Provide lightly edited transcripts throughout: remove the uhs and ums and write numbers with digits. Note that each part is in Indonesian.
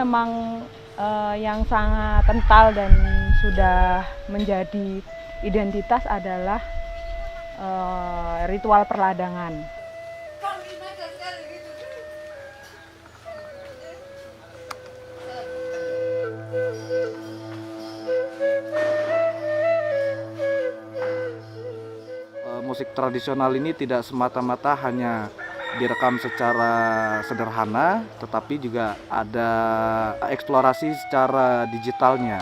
memang yang sangat kental dan sudah menjadi identitas adalah ritual perladangan. Musik tradisional ini tidak semata-mata hanya direkam secara sederhana, tetapi juga ada eksplorasi secara digitalnya.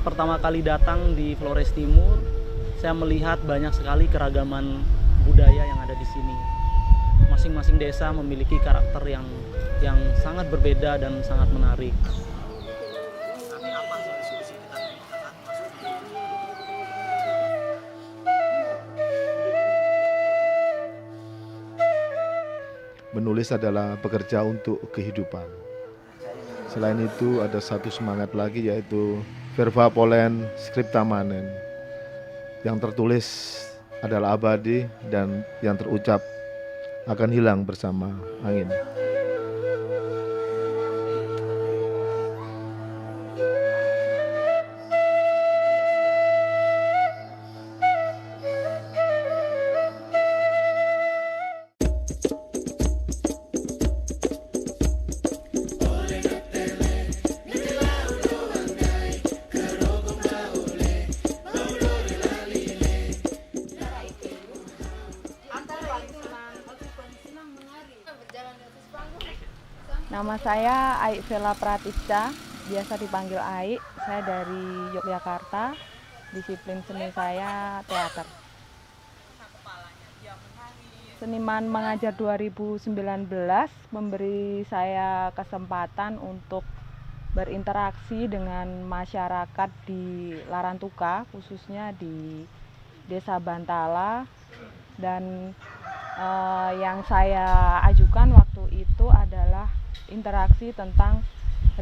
Pertama kali datang di Flores Timur, saya melihat banyak sekali keragaman budaya yang ada di sini. Masing-masing desa memiliki karakter yang sangat berbeda dan sangat menarik. Menulis adalah bekerja untuk kehidupan. Selain itu ada satu semangat lagi, yaitu verba pollen scripta manen. Yang tertulis adalah abadi dan yang terucap akan hilang bersama angin. Nama saya Aik Vela Pratisca, biasa dipanggil Aik. Saya dari Yogyakarta, disiplin seni saya teater. Seniman Mengajar 2019 memberi saya kesempatan untuk berinteraksi dengan masyarakat di Larantuka, khususnya di Desa Bantala. Dan yang saya ajukan waktu itu adalah interaksi tentang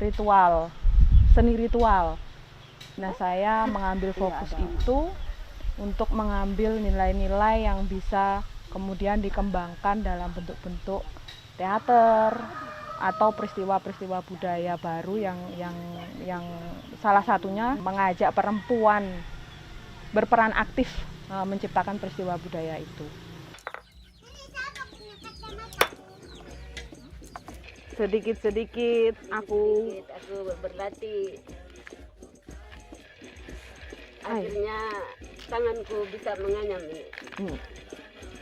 ritual, seni ritual. Nah, saya mengambil fokus itu untuk mengambil nilai-nilai yang bisa kemudian dikembangkan dalam bentuk-bentuk teater atau peristiwa-peristiwa budaya baru yang salah satunya mengajak perempuan berperan aktif menciptakan peristiwa budaya itu. Sedikit-sedikit aku berlatih. Akhirnya tanganku bisa menganyam ini.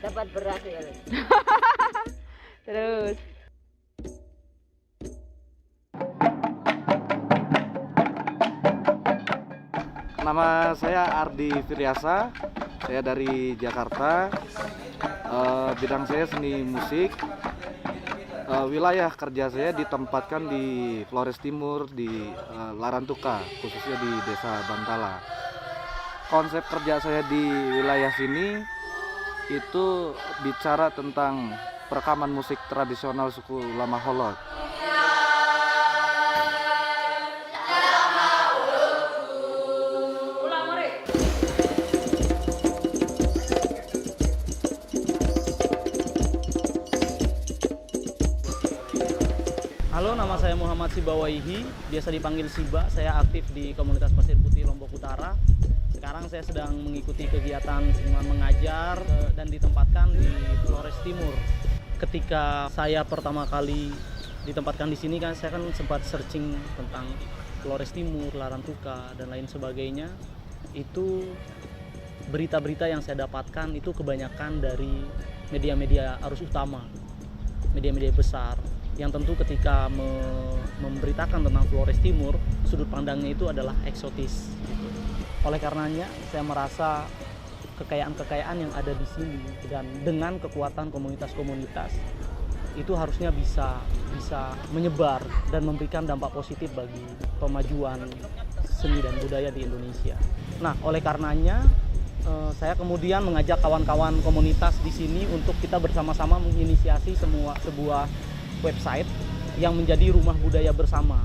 Dapat berhasil. Terus. Nama saya Ardi Firyasa, saya dari Jakarta. Bidang saya seni musik. Wilayah kerja saya ditempatkan di Flores Timur, di Larantuka, khususnya di Desa Bantala. Konsep kerja saya di wilayah sini itu bicara tentang perekaman musik tradisional suku Lama Holot. Halo, nama saya Muhammad Sibawaihi, biasa dipanggil Siba. Saya aktif di komunitas Pasir Putih Lombok Utara. Sekarang saya sedang mengikuti kegiatan seniman mengajar dan ditempatkan di Flores Timur. Ketika saya pertama kali ditempatkan di sini kan saya sempat searching tentang Flores Timur, Larantuka dan lain sebagainya. Itu berita-berita yang saya dapatkan itu kebanyakan dari media-media arus utama, media-media besar. Yang tentu ketika memberitakan tentang Flores Timur, sudut pandangnya itu adalah eksotis. Gitu. Oleh karenanya, saya merasa kekayaan-kekayaan yang ada di sini dan dengan kekuatan komunitas-komunitas itu harusnya bisa menyebar dan memberikan dampak positif bagi pemajuan seni dan budaya di Indonesia. Nah, oleh karenanya saya kemudian mengajak kawan-kawan komunitas di sini untuk kita bersama-sama menginisiasi sebuah website yang menjadi rumah budaya bersama.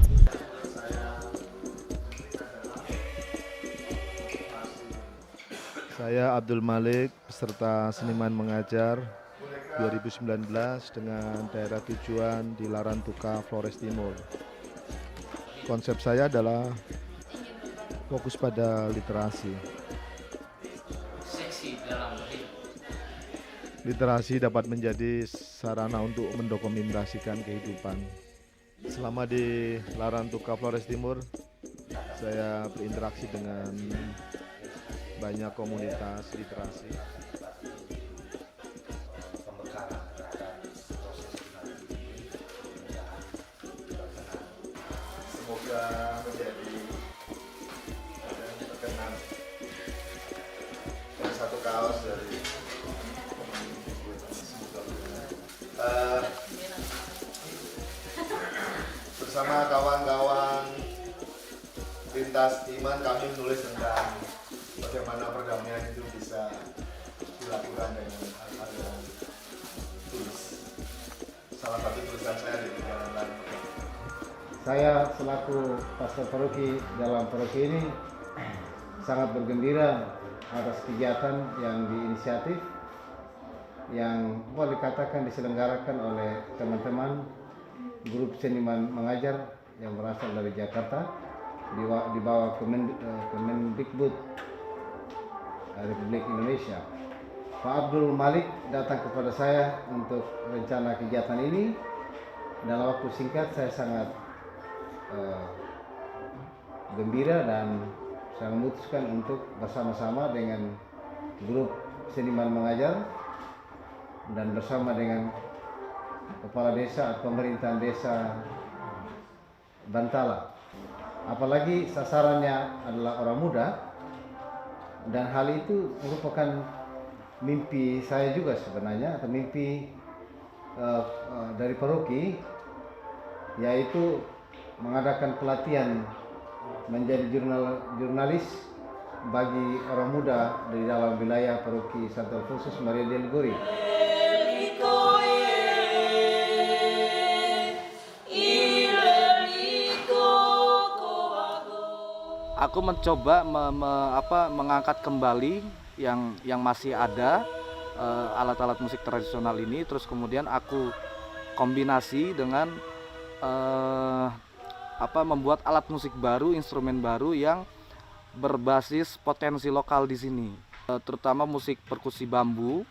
Saya Abdul Malik, peserta Seniman Mengajar 2019 dengan daerah tujuan di Larantuka, Flores Timur. Konsep saya adalah fokus pada literasi. Literasi dapat menjadi sarana untuk mendokumentasikan kehidupan. Selama di Larantuka, Flores Timur, saya berinteraksi dengan banyak komunitas literasi. Semoga menjadi terkenal dari satu kaos dari bersama kawan-kawan lintas iman kami menulis tentang bagaimana perdamaian itu bisa dilakukan dengan hal-hal yang tulus. Salah satu tulisan saya di Jalan Lain. Saya selaku pastor paroki dalam paroki ini sangat bergembira atas kegiatan yang diinisiatif yang boleh dikatakan diselenggarakan oleh teman-teman grup Seniman Mengajar yang berasal dari Jakarta di bawah Kemendikbud Republik Indonesia. Pak Abdul Malik datang kepada saya untuk rencana kegiatan ini. Dalam waktu singkat saya sangat gembira dan saya memutuskan untuk bersama-sama dengan grup Seniman Mengajar dan bersama dengan kepala desa atau pemerintahan desa Bantala. Apalagi sasarannya adalah orang muda, dan hal itu merupakan mimpi saya juga sebenarnya, atau mimpi dari paroki, yaitu mengadakan pelatihan menjadi jurnalis bagi orang muda di dalam wilayah paroki Santo Alfonsus Maria del Gori. Aku mencoba mengangkat kembali yang masih ada alat-alat musik tradisional ini, terus kemudian aku kombinasi dengan membuat alat musik baru, instrumen baru yang berbasis potensi lokal di sini, terutama musik perkusi bambu.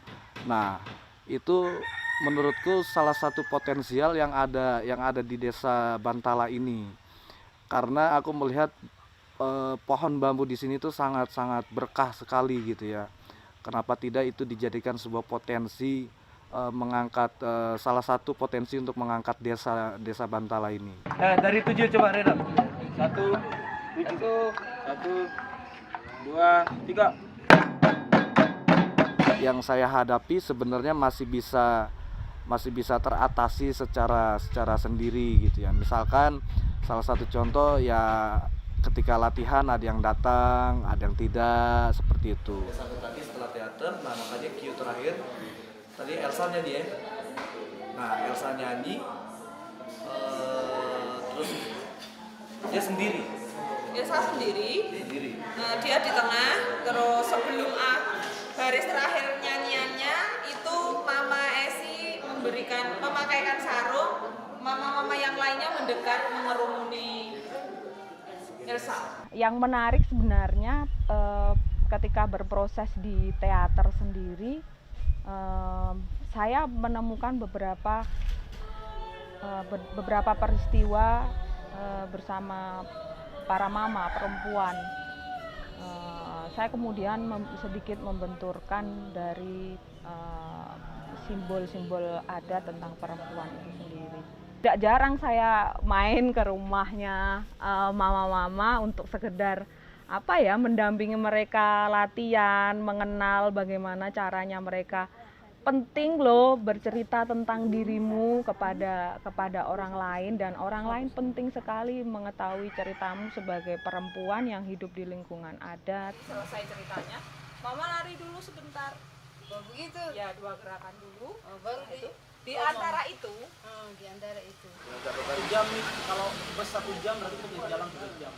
Nah, itu menurutku salah satu potensial yang ada di desa Bantala ini, karena aku melihat pohon bambu di sini tuh sangat berkah sekali gitu ya. Kenapa tidak itu dijadikan sebuah potensi mengangkat salah satu potensi untuk mengangkat desa Bantala ini. Dari 7 coba Reda. 1, 2, 3. Yang saya hadapi sebenarnya masih bisa teratasi secara sendiri gitu ya. Misalkan salah satu contoh ya, ketika latihan ada yang datang, ada yang tidak, seperti itu. Sampai tadi setelah teater, nah makanya cue terakhir tadi Elsa nyanyi ya. Nah Elsa nyanyi, terus dia sendiri. Elsa sendiri. Nah, dia di tengah, terus sebelum baris terakhir nyanyiannya itu Mama Esi memakaikan sarung, mama-mama yang lainnya mendekat mengerumuni Elsa. Yang menarik sebenarnya ketika berproses di teater sendiri, saya menemukan beberapa peristiwa bersama para mama perempuan. Saya kemudian sedikit membenturkan dari simbol-simbol adat tentang perempuan itu sendiri. Tidak jarang saya main ke rumahnya mama-mama untuk sekedar mendampingi mereka latihan, mengenal bagaimana caranya mereka. Penting loh bercerita tentang dirimu kepada orang lain, dan orang lain penting sekali mengetahui ceritamu sebagai perempuan yang hidup di lingkungan adat. Selesai ceritanya, mama lari dulu sebentar. Oh, begitu? Ya, 2 gerakan dulu. Oh, baru di antara itu. Di antara itu. 1 jam nih, kalau bus 1 jam berarti itu jalan 1 jam.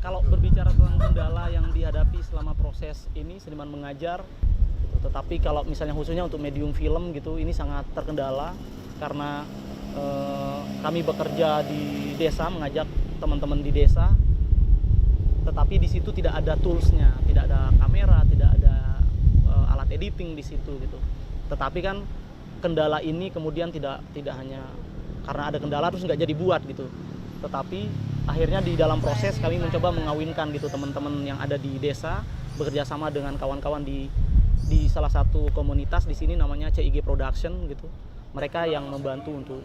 Kalau berbicara tentang kendala yang dihadapi selama proses ini seniman mengajar, gitu. Tetapi kalau misalnya khususnya untuk medium film gitu, ini sangat terkendala karena kami bekerja di desa, mengajak teman-teman di desa, tetapi di situ tidak ada toolsnya, tidak ada kamera, tidak ada alat editing di situ gitu. Tetapi kan kendala ini kemudian tidak hanya karena ada kendala terus nggak jadi buat gitu. Tetapi akhirnya di dalam proses kami mencoba mengawinkan gitu teman-teman yang ada di desa, bekerja sama dengan kawan-kawan di salah satu komunitas di sini namanya CIG Production gitu. Mereka yang membantu untuk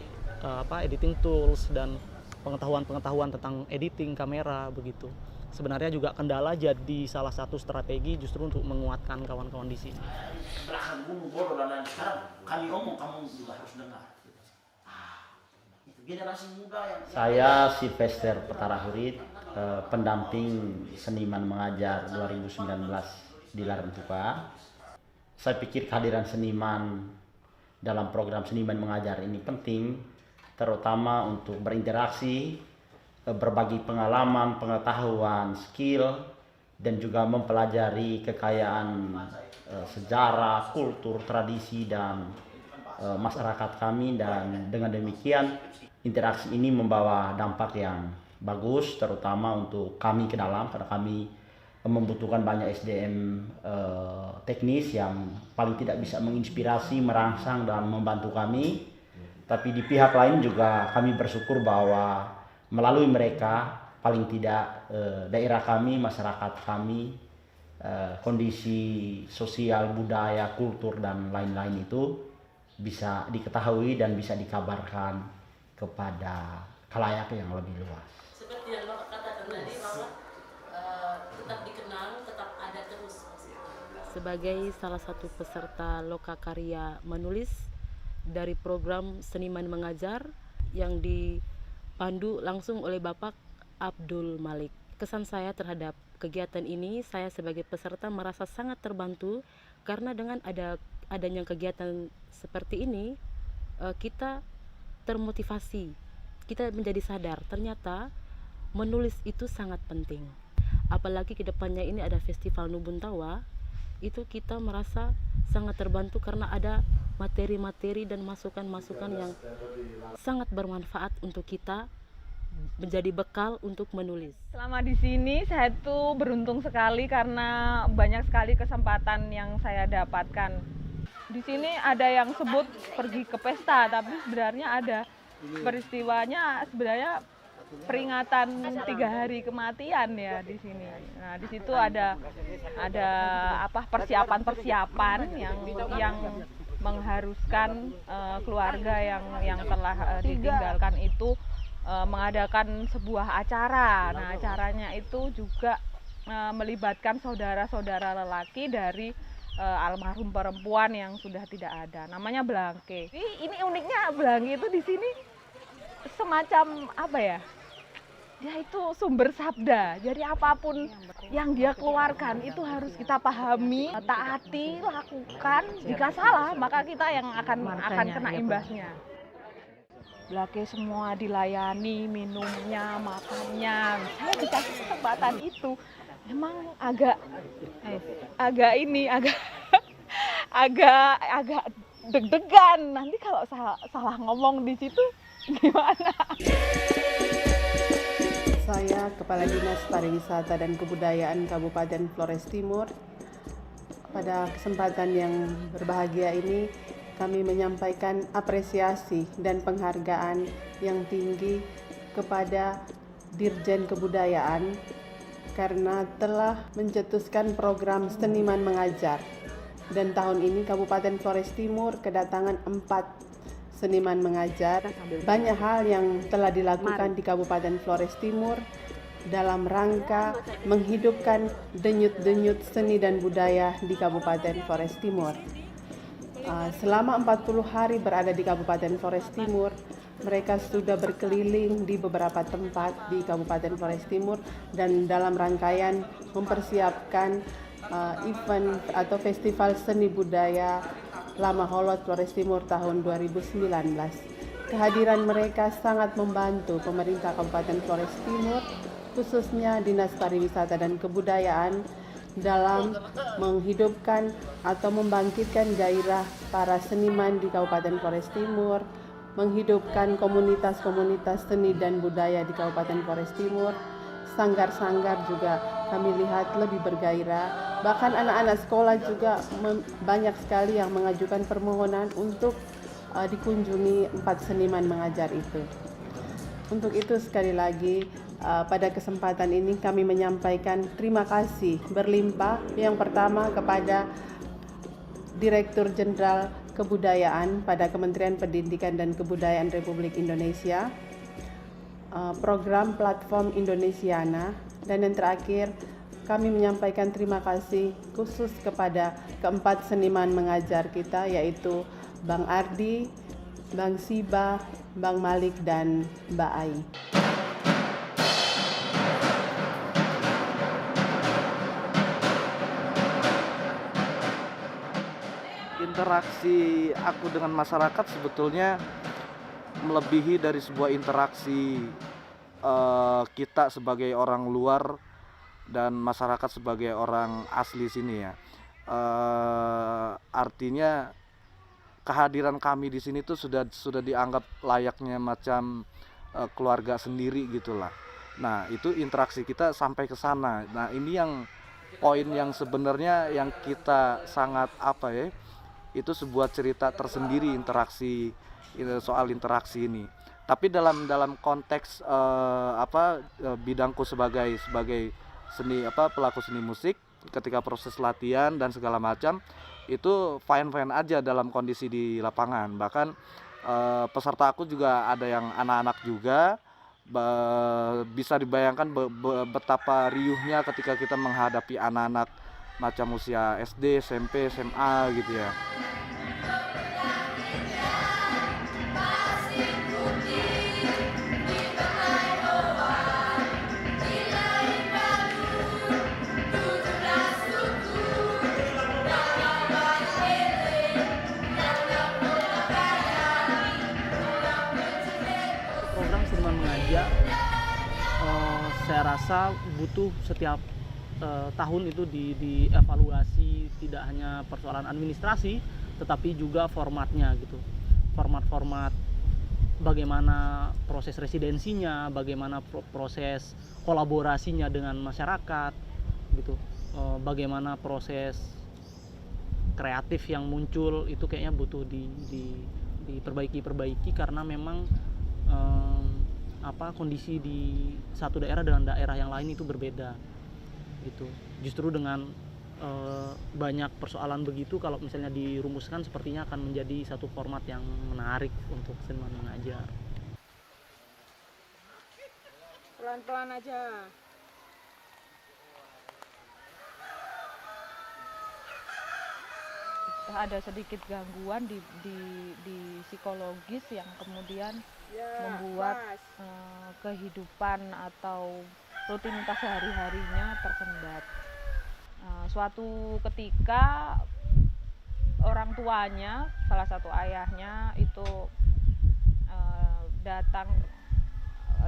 editing tools dan pengetahuan tentang editing kamera begitu. Sebenarnya juga kendala jadi salah satu strategi justru untuk menguatkan kawan-kawan di sini. Belakang gunung bodoh dan lain sekarang kami ngomong kamu juga harus dengar. Itu generasi muda yang saya Sylvester Petarahurit, pendamping seniman mengajar 2019 di Larantuka. Saya pikir kehadiran seniman dalam program seniman mengajar ini penting, terutama untuk berinteraksi, berbagi pengalaman, pengetahuan, skill, dan juga mempelajari kekayaan sejarah, kultur, tradisi, dan masyarakat kami. Dan dengan demikian interaksi ini membawa dampak yang bagus, terutama untuk kami ke dalam, karena kami membutuhkan banyak SDM teknis yang paling tidak bisa menginspirasi, merangsang, dan membantu kami. Tapi di pihak lain juga kami bersyukur bahwa melalui mereka paling tidak daerah kami, masyarakat kami, kondisi sosial, budaya, kultur, dan lain-lain itu bisa diketahui dan bisa dikabarkan kepada khalayak yang lebih luas. Seperti yang Bapak katakan tadi bahwa tetap dikenal, tetap ada terus. Sebagai salah satu peserta lokakarya menulis dari program Seniman Mengajar yang dipandu langsung oleh Bapak Abdul Malik. Kesan saya terhadap kegiatan ini, saya sebagai peserta merasa sangat terbantu karena dengan adanya kegiatan seperti ini, kita termotivasi, kita menjadi sadar ternyata menulis itu sangat penting. Apalagi kedepannya ini ada Festival Nubun Tawa, itu kita merasa sangat terbantu karena ada materi-materi dan masukan-masukan yang sangat bermanfaat untuk kita menjadi bekal untuk menulis. Selama di sini saya tuh beruntung sekali karena banyak sekali kesempatan yang saya dapatkan. Di sini ada yang sebut pergi ke pesta, tapi sebenarnya ada peristiwanya sebenarnya peringatan 3 hari kematian ya di sini. Nah, di situ ada persiapan yang mengharuskan keluarga yang telah ditinggalkan itu mengadakan sebuah acara. Nah, acaranya itu juga melibatkan saudara-saudara lelaki dari almarhum perempuan yang sudah tidak ada. Namanya Blangke. Ini uniknya Blangke itu di sini semacam apa ya? Dia itu sumber sabda. Jadi apapun yang dia keluarkan itu harus kita pahami, taati, lakukan. Jika salah, maka kita yang akan kena imbasnya. Blangke semua dilayani, minumnya, makannya. Saya dikasih kesempatan itu. Memang agak deg-degan. Nanti kalau salah ngomong di situ gimana? Saya Kepala Dinas Pariwisata dan Kebudayaan Kabupaten Flores Timur. Pada kesempatan yang berbahagia ini, kami menyampaikan apresiasi dan penghargaan yang tinggi kepada Dirjen Kebudayaan karena telah mencetuskan program Seniman Mengajar. Dan tahun ini Kabupaten Flores Timur kedatangan 4 seniman mengajar. Banyak hal yang telah dilakukan di Kabupaten Flores Timur dalam rangka menghidupkan denyut-denyut seni dan budaya di Kabupaten Flores Timur. Selama 40 hari berada di Kabupaten Flores Timur, mereka sudah berkeliling di beberapa tempat di Kabupaten Flores Timur dan dalam rangkaian mempersiapkan event atau festival seni budaya Lama Holot Flores Timur tahun 2019. Kehadiran mereka sangat membantu pemerintah Kabupaten Flores Timur, khususnya Dinas Pariwisata dan Kebudayaan dalam menghidupkan atau membangkitkan gairah para seniman di Kabupaten Flores Timur, menghidupkan komunitas-komunitas seni dan budaya di Kabupaten Flores Timur. Sanggar-sanggar juga kami lihat lebih bergairah. Bahkan anak-anak sekolah juga banyak sekali yang mengajukan permohonan untuk dikunjungi 4 seniman mengajar itu. Untuk itu sekali lagi pada kesempatan ini kami menyampaikan terima kasih berlimpah. Yang pertama kepada Direktur Jenderal Kebudayaan pada Kementerian Pendidikan dan Kebudayaan Republik Indonesia, program Platform Indonesiana, dan yang terakhir kami menyampaikan terima kasih khusus kepada keempat seniman mengajar kita, yaitu Bang Ardi, Bang Siba, Bang Malik, dan Mbak Ai. Interaksi aku dengan masyarakat sebetulnya melebihi dari sebuah interaksi kita sebagai orang luar dan masyarakat sebagai orang asli sini ya. Artinya kehadiran kami di sini tuh sudah dianggap layaknya macam keluarga sendiri gitulah. Nah, itu interaksi kita sampai ke sana. Nah, ini yang poin yang sebenarnya yang kita sangat itu sebuah cerita tersendiri interaksi soal interaksi ini. Tapi dalam konteks bidangku sebagai seni pelaku seni musik, ketika proses latihan dan segala macam itu fine aja dalam kondisi di lapangan. Bahkan peserta aku juga ada yang anak-anak juga. Bisa dibayangkan betapa riuhnya ketika kita menghadapi anak-anak macam usia SD, SMP, SMA gitu ya. Program Seniman Mengajar saya rasa butuh setiap tahun itu dievaluasi, tidak hanya persoalan administrasi tetapi juga formatnya gitu. Format bagaimana proses residensinya, bagaimana proses kolaborasinya dengan masyarakat gitu. Bagaimana proses kreatif yang muncul itu kayaknya butuh diperbaiki karena memang kondisi di satu daerah dengan daerah yang lain itu berbeda gitu. Justru dengan banyak persoalan begitu, kalau misalnya dirumuskan sepertinya akan menjadi satu format yang menarik untuk seniman mengajar. Pelan-pelan aja. Ada sedikit gangguan di psikologis yang kemudian membuat kehidupan atau rutinitas sehari-harinya tersendat. Suatu ketika orang tuanya, salah satu ayahnya itu datang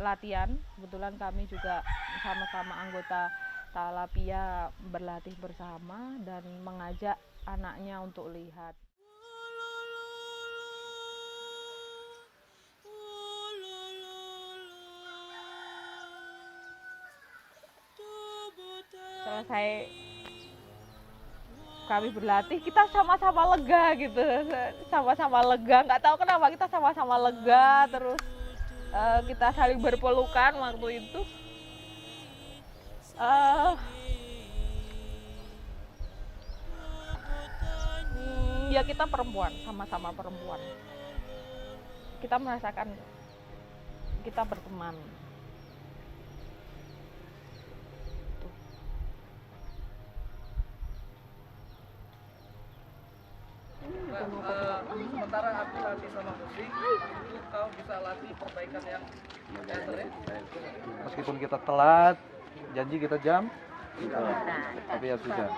latihan. Kebetulan kami juga sama-sama anggota Talapia berlatih bersama dan mengajak anaknya untuk lihat. Selesai kami berlatih, kita sama-sama lega gitu, sama-sama lega, nggak tahu kenapa kita sama-sama lega, terus kita saling berpelukan waktu itu. Ya kita perempuan, sama-sama perempuan, kita merasakan kita berteman. Sementara aku latih sama musik, itu kau bisa latih perbaikan yang teater ya. Meskipun kita telat, janji kita jam, tapi ya sudah.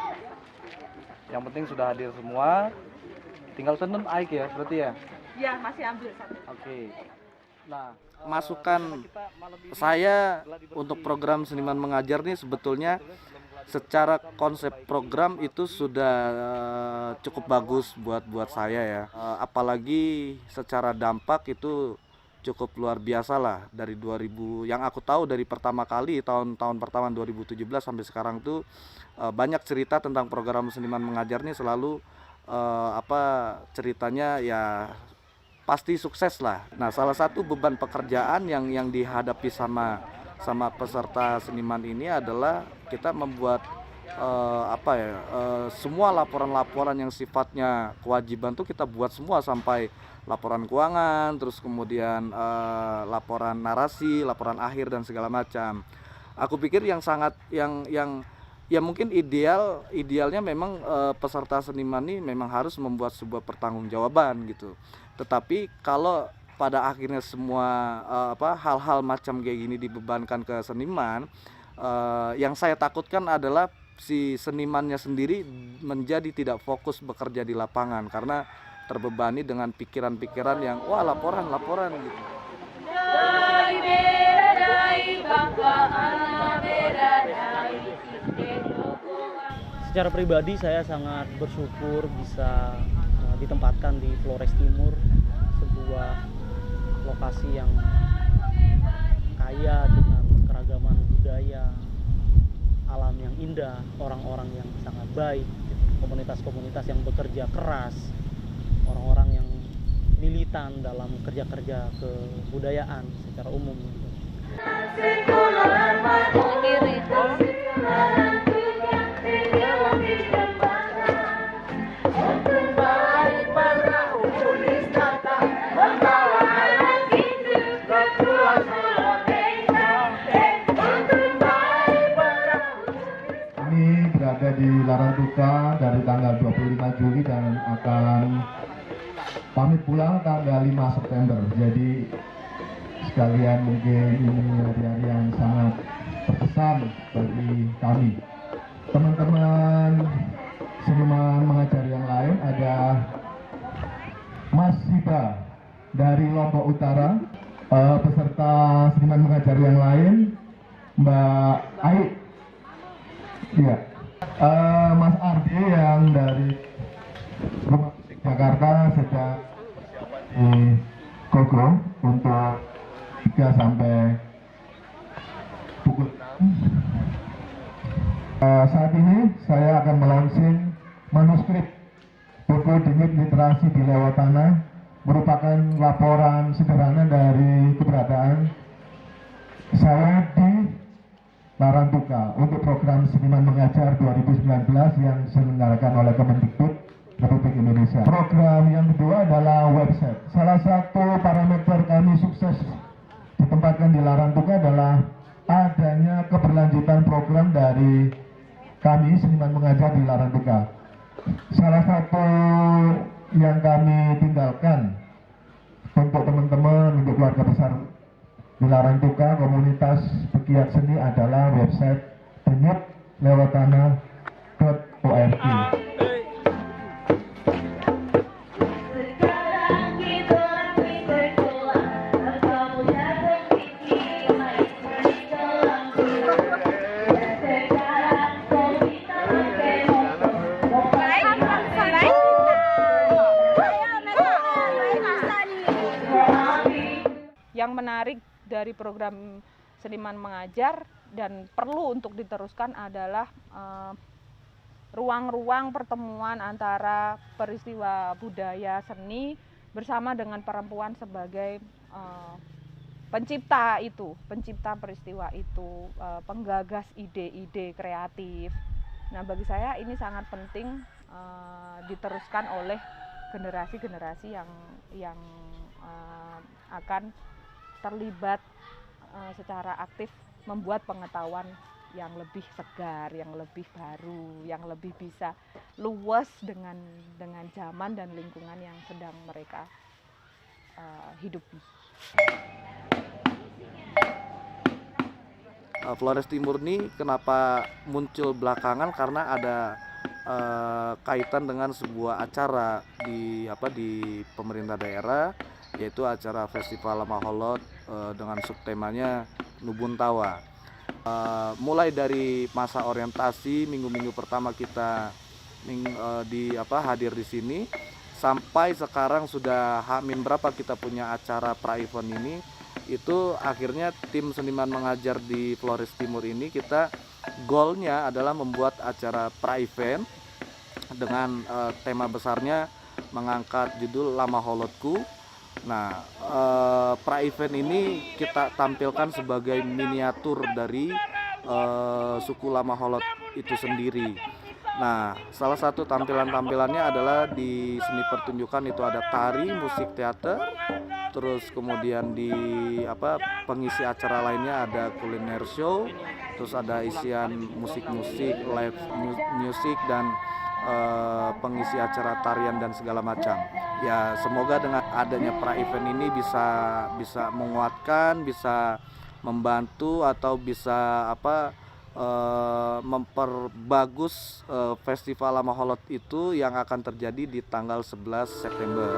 Yang penting sudah hadir semua. Tinggal seneng Aik ya, berarti ya? Ya, masih ambil satu. Oke. masukan saya untuk program Seniman Mengajar nih sebetulnya secara konsep program itu sudah cukup bagus buat saya ya. Apalagi secara dampak itu cukup luar biasa lah dari 2000 yang aku tahu dari pertama kali tahun pertama 2017 sampai sekarang tuh banyak cerita tentang program Seniman Mengajar nih selalu ceritanya ya pasti sukses lah. Nah, salah satu beban pekerjaan yang dihadapi sama peserta seniman ini adalah kita membuat semua laporan-laporan yang sifatnya kewajiban tuh kita buat semua sampai laporan keuangan, terus kemudian laporan narasi, laporan akhir dan segala macam. Aku pikir yang mungkin idealnya memang peserta seniman ini memang harus membuat sebuah pertanggungjawaban gitu. Tetapi kalau pada akhirnya semua hal-hal macam kayak gini dibebankan ke seniman, yang saya takutkan adalah si senimannya sendiri menjadi tidak fokus bekerja di lapangan karena terbebani dengan pikiran-pikiran yang laporan gitu. Secara pribadi saya sangat bersyukur bisa ditempatkan di Flores Timur, sebuah lokasi yang kaya dengan keragaman budaya, alam yang indah, orang-orang yang sangat baik, komunitas-komunitas yang bekerja keras, orang-orang yang militan dalam kerja-kerja kebudayaan secara umum. Berada di Larantuka dari tanggal 25 Juli dan akan pamit pulang tanggal 5 September. Jadi sekalian mungkin ini hari-hari yang sangat berkesan bagi kami. Teman-teman seniman mengajar yang lain ada Mas Siba dari Lombok Utara, peserta seniman mengajar yang lain Mbak Ai. Iya. Mas Ardi yang dari Rumah Musik Jakarta sedang di Gogo untuk 3 sampai pukul 6. Saat ini saya akan melaunching manuskrip buku Denyut Literasi di Lewatana, merupakan laporan sederhana dari keberadaan saya di Larantuka untuk program Seniman Mengajar 2019 yang diselenggarakan oleh Kemendikbud Republik Indonesia. Program yang kedua adalah website. Salah satu parameter kami sukses ditempatkan di Larantuka adalah adanya keberlanjutan program dari kami Seniman Mengajar di Larantuka. Salah satu yang kami tinggalkan untuk teman-teman, untuk keluarga besar di Larantuka, komunitas pegiat seni adalah website denyutlewatana.org. Yang menarik dari program Seniman Mengajar dan perlu untuk diteruskan adalah ruang-ruang pertemuan antara peristiwa budaya seni bersama dengan perempuan sebagai pencipta peristiwa itu, penggagas ide-ide kreatif. Nah, bagi saya ini sangat penting diteruskan oleh generasi-generasi yang akan terlibat secara aktif membuat pengetahuan yang lebih segar, yang lebih baru, yang lebih bisa luas dengan zaman dan lingkungan yang sedang mereka hidupi. Flores Timur ini kenapa muncul belakangan karena ada kaitan dengan sebuah acara di pemerintah daerah yaitu acara Festival Lama Holot dengan subtemanya Nubun Tawa. Mulai dari masa orientasi minggu-minggu pertama kita hadir di sini sampai sekarang sudah H-min berapa kita punya acara pra-event ini, itu akhirnya tim Seniman Mengajar di Flores Timur ini kita goalnya adalah membuat acara pra-event dengan tema besarnya mengangkat judul Lama Holotku. Nah, pra-event ini kita tampilkan sebagai miniatur dari suku Lama Holot itu sendiri. Nah, salah satu tampilannya adalah di seni pertunjukan itu ada tari, musik, teater, terus kemudian di pengisi acara lainnya ada kuliner show, terus ada isian musik-musik, live music dan pengisi acara tarian dan segala macam. Ya, semoga dengan adanya pra-event ini bisa menguatkan, bisa membantu atau bisa memperbagus Festival Lama Holot itu yang akan terjadi di tanggal 11 September.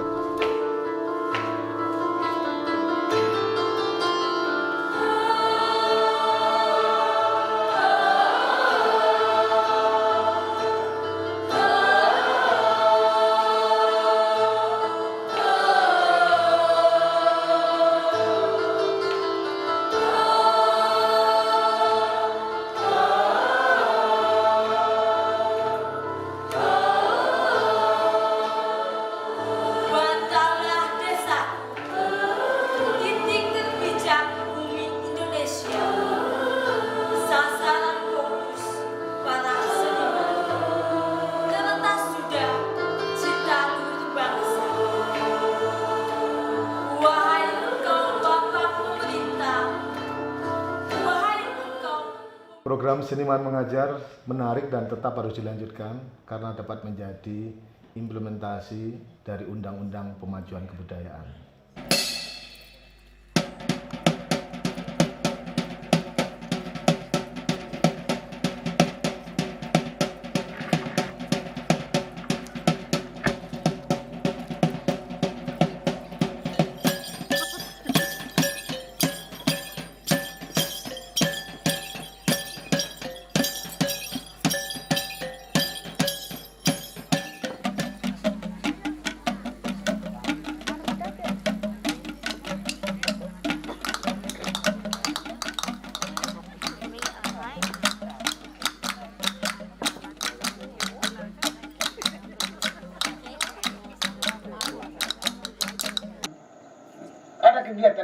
Program Seniman Mengajar menarik dan tetap harus dilanjutkan karena dapat menjadi implementasi dari Undang-Undang Pemajuan Kebudayaan.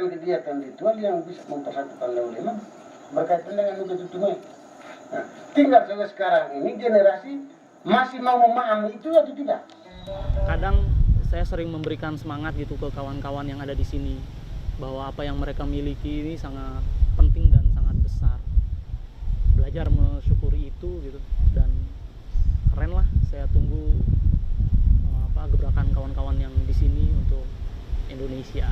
Kegiatan ritual yang bisa mempersatukan ulama berkaitan dengan Nuga Tutumai. Nah, tinggal sampai sekarang ini generasi masih mau memahami itu atau tidak? Kadang saya sering memberikan semangat gitu ke kawan-kawan yang ada di sini bahwa apa yang mereka miliki ini sangat penting dan sangat besar. Belajar mensyukuri itu gitu, dan keren lah. Saya tunggu gebrakan kawan-kawan yang di sini untuk Indonesia.